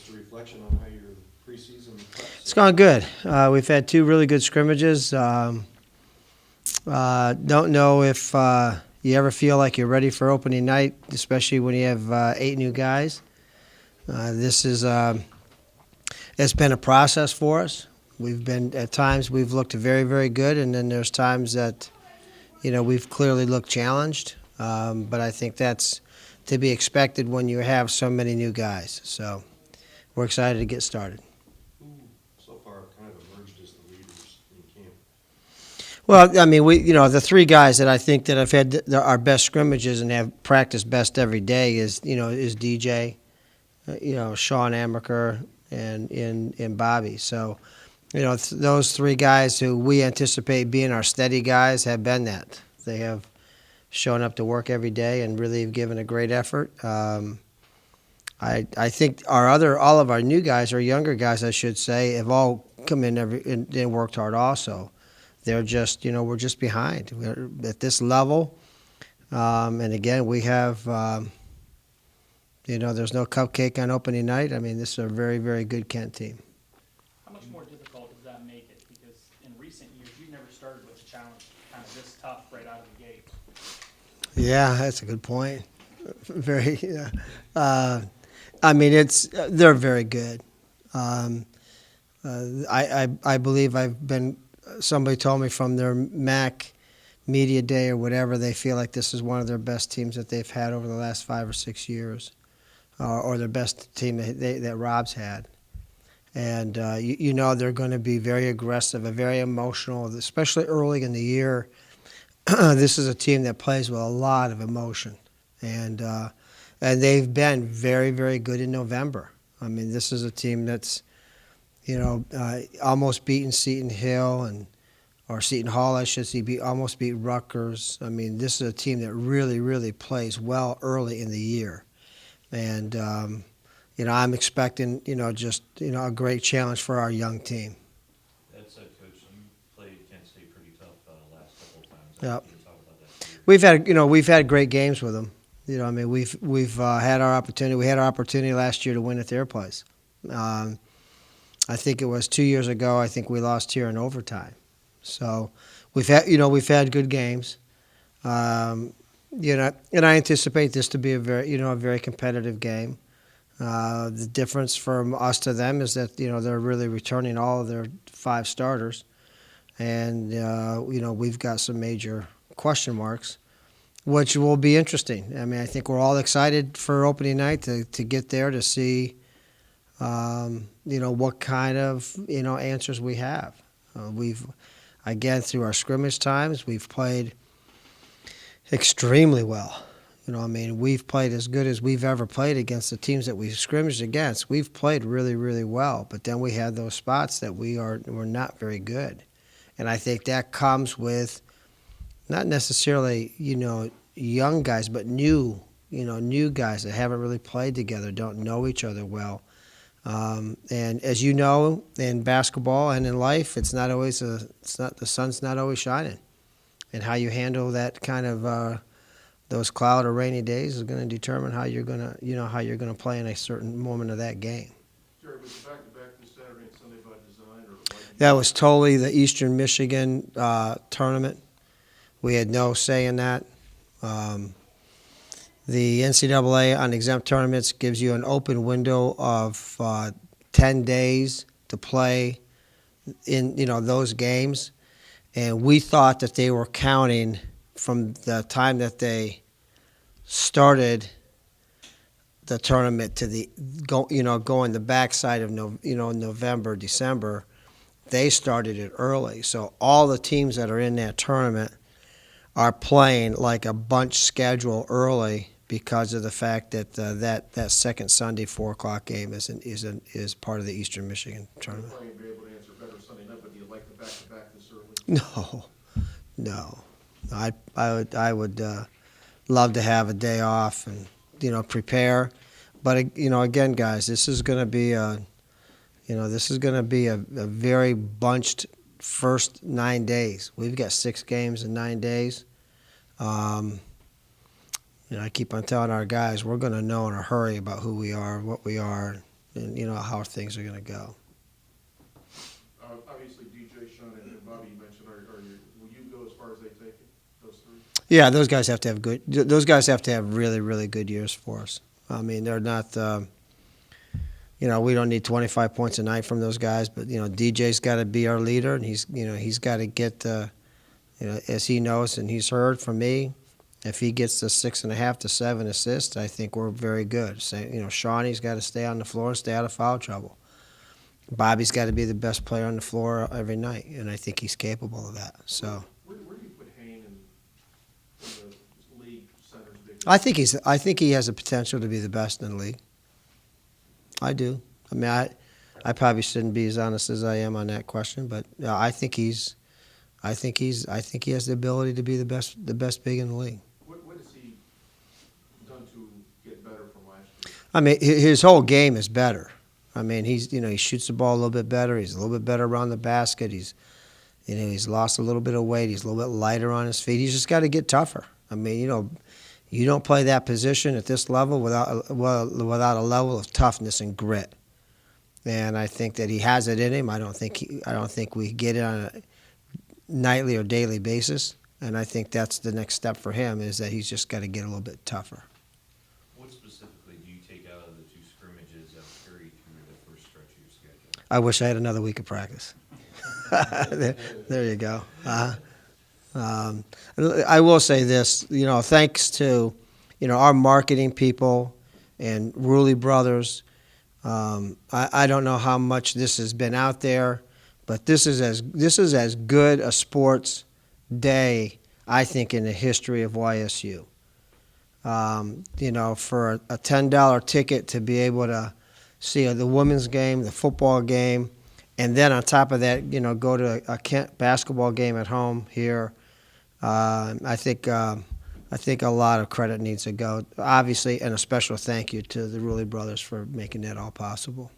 Just a reflection on how your preseason prep. It's gone good. We've had 2 really good scrimmages. Don't know if you ever feel like you're ready for opening night, especially when you have 8 new guys. This is it's been a process for us. At times we've looked very, very good, and then there's times that we've clearly looked challenged. But I think that's to be expected when you have so many new guys. So we're excited to get started. Who so far kind of emerged as the leaders in camp? Well, I mean, the 3 guys that I think that have had our best scrimmages and have practiced best every day is DJ, Sean Amaker, and Bobby. So, those 3 guys who we anticipate being our steady guys have been that. They have shown up to work every day and really have given a great effort. I think all of our new guys, or younger guys, I should say, have all come in and worked hard also. They're just, we're just behind. We're at this level. And again, we have, there's no cupcake on opening night. I mean, this is a very, very good Kent team. How much more difficult does that make it? Because in recent years, you never started with a challenge kind of this tough right out of the gate. Yeah, that's a good point. Very, yeah. I mean, they're very good. I believe somebody told me from their MAC media day or whatever, they feel like this is one of their best teams that they've had over the last 5 or 6 years, or their best team that Rob's had. And they're going to be very aggressive and very emotional, especially early in the year. This is a team that plays with a lot of emotion, and they've been very, very good in November. I mean, this is a team that's almost beaten Seton Hall, I should say, almost beat Rutgers. I mean, this is a team that really, really plays well early in the year, and I'm expecting a great challenge for our young team. That said, Coach, you played Kent State pretty tough last couple of times. Yep. Can you talk about that too? We've had great games with them. I mean, we've had our opportunity. We had our opportunity last year to win at their place. I think it was 2 years ago. I think we lost here in overtime. So we've had good games. And I anticipate this to be a very competitive game. The difference from us to them is that they're really returning all of their 5 starters, and we've got some major question marks, which will be interesting. I mean, I think we're all excited for opening night to get there to see, what kind of answers we have. Again, through our scrimmage times, we've played extremely well. I mean, we've played as good as we've ever played against the teams that we've scrimmaged against. We've played really, really well, but then we had those spots that we're not very good. And I think that comes with not necessarily, young guys, but new guys that haven't really played together, don't know each other well. And as you know, in basketball and in life, the sun's not always shining. And how you handle that kind of those cloud or rainy days is going to determine how you're going to play in a certain moment of that game. Jerry, was it back-to-back this Saturday and Sunday by design, or? That was totally the Eastern Michigan tournament. We had no say in that. The NCAA on exempt tournaments gives you an open window of 10 days to play in those games, and we thought that they were counting from the time that they started the tournament to going the backside of November, December. They started it early, so all the teams that are in that tournament are playing like a bunch schedule early because of the fact that that second Sunday 4:00 game is part of the Eastern Michigan tournament. You're playing, be able to answer better Sunday night, but do you like the back-to-back this early? No. I would love to have a day off and prepare, but again, guys, this is going to be a very bunched first 9 days. We've got 6 games in 9 days. I keep on telling our guys we're going to know in a hurry about who we are, what we are, and how things are going to go. Obviously, DJ, Sean, and Bobby, you mentioned, will you go as far as they take it, those three? Yeah, those guys have to have good. Those guys have to have really, really good years for us. I mean, they're not. We don't need 25 points a night from those guys, but DJ's got to be our leader, and he's got to get. As he knows and he's heard from me, if he gets to 6.5 to 7 assists, I think we're very good. Shawnee's got to stay on the floor and stay out of foul trouble. Bobby's got to be the best player on the floor every night, and I think he's capable of that. So. Where do you put Hayne in the league centers? I think he has the potential to be the best in the league. I do. I mean, I probably shouldn't be as honest as I am on that question, but I think he has the ability to be the best big in the league. What has he done to get better from last year? I mean, his whole game is better. I mean, he shoots the ball a little bit better. He's a little bit better around the basket. He's lost a little bit of weight. He's a little bit lighter on his feet. He's just got to get tougher. I mean, you don't play that position at this level without a level of toughness and grit. And I think that he has it in him. I don't think we get it on a nightly or daily basis. And I think that's the next step for him, is that he's just got to get a little bit tougher. What specifically do you take out of the two scrimmages that carry through the first stretch of your schedule? I wish I had another week of practice. there you go. I will say this, thanks to, our marketing people and Rulli Brothers. I don't know how much this has been out there, but this is as good a sports day, I think, in the history of YSU. For a $10 ticket to be able to see the women's game, the football game, and then on top of that, go to a Kent basketball game at home here. I think a lot of credit needs to go, obviously, and a special thank you to the Rulli Brothers for making that all possible.